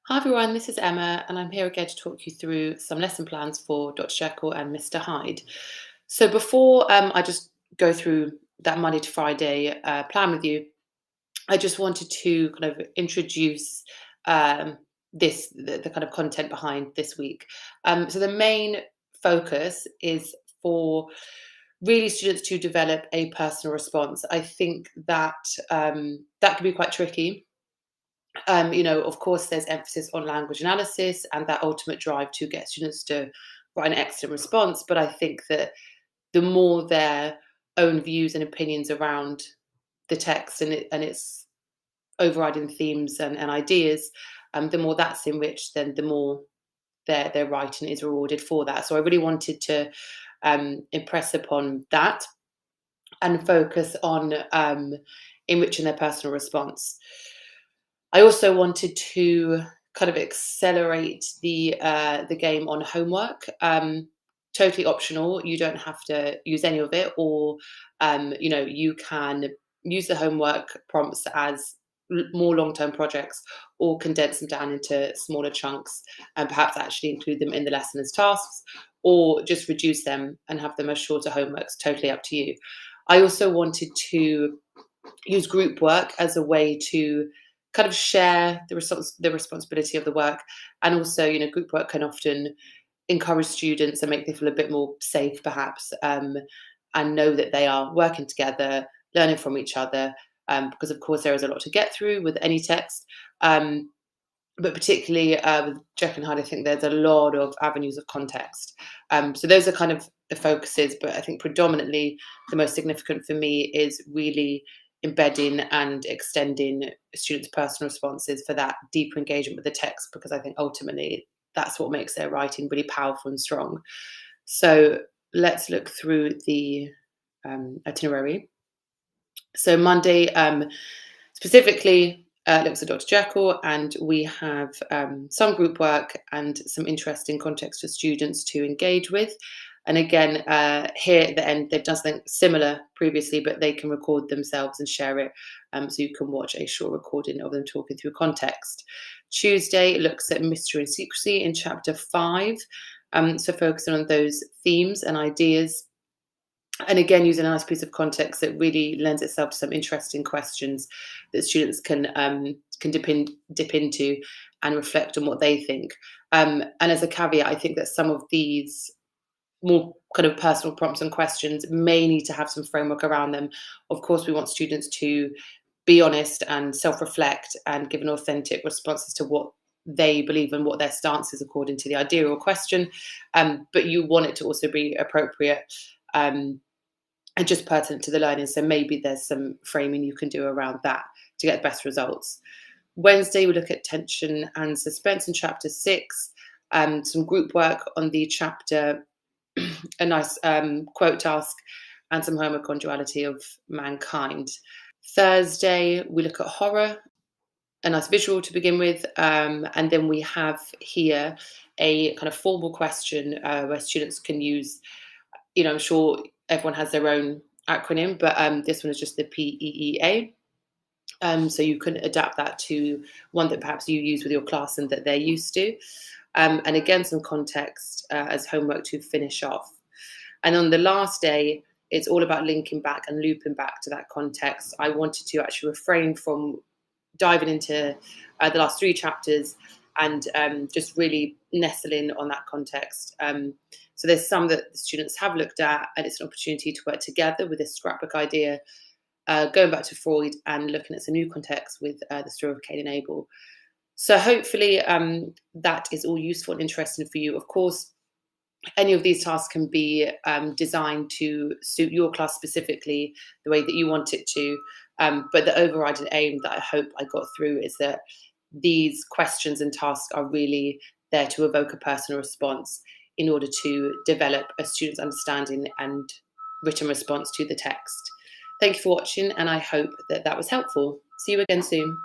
Hi everyone, this is Emma, and I'm here again to talk you through some lesson plans for Dr. Jekyll and Mr. Hyde. So before I just go through that Monday to Friday plan with you, I just wanted to kind of introduce um, the kind of content behind this week. So the main focus is for really students to develop a personal response. I think that that can be quite tricky. Of course, there's emphasis on language analysis and that ultimate drive to get students to write an excellent response. But I think that the more their own views and opinions around the text and its overriding themes and ideas, the more that's enriched, then the more their writing is rewarded for that. So I really wanted to impress upon that and focus on enriching their personal response. I also wanted to kind of accelerate the game on homework. Totally optional. You don't have to use any of it, or you can use the homework prompts as more long-term projects, or condense them down into smaller chunks, and perhaps actually include them in the lesson as tasks, or just reduce them and have them as shorter homeworks. Totally up to you. I also wanted to use group work as a way to kind of share the responsibility of the work, and also group work can often encourage students and make them feel a bit more safe perhaps, and know that they are working together, learning from each other, because of course there is a lot to get through with any text, but particularly with Jekyll and Hyde, I think there's a lot of avenues of context. So those are kind of the focuses, but I think predominantly the most significant for me is really embedding and extending students' personal responses for that deeper engagement with the text, because I think ultimately that's what makes their writing really powerful and strong. So let's look through the itinerary. So Monday, specifically, looks at Dr. Jekyll, and we have some group work and some interesting context for students to engage with. And again, here at the end, they've done something similar previously, but they can record themselves and share it. So you can watch a short recording of them talking through context. Tuesday looks at mystery and secrecy in chapter 5. So focusing on those themes and ideas, and again using a nice piece of context that really lends itself to some interesting questions that students can dip into and reflect on what they think. And as a caveat, I think that some of these more kind of personal prompts and questions may need to have some framework around them. Of course, we want students to be honest and self-reflect and give an authentic response as to what they believe and what their stance is according to the idea or question. But you want it to also be appropriate, and just pertinent to the learning. So maybe there's some framing you can do around that to get the best results. Wednesday, we look at tension and suspense in chapter 6, some group work on the chapter, a nice quote task, and some homework on duality of mankind. Thursday, we look at horror, a nice visual to begin with, and then we have here a kind of formal question where students can use, I'm sure everyone has their own acronym, but this one is just the PEEA. So you can adapt that to one that perhaps you use with your class and that they're used to. And again, some context as homework to finish off. And on the last day, it's all about linking back and looping back to that context. I wanted to actually refrain from diving into the last 3 chapters and just really nestle in on that context. So there's some that the students have looked at, and it's an opportunity to work together with this scrapbook idea, going back to Freud and looking at some new context with the story of Cain and Abel. So hopefully that is all useful and interesting for you. Of course, any of these tasks can be designed to suit your class specifically the way that you want it to. But the overriding aim that I hope I got through is that these questions and tasks are really there to evoke a personal response in order to develop a student's understanding and written response to the text. Thank you for watching, and I hope that that was helpful. See you again soon.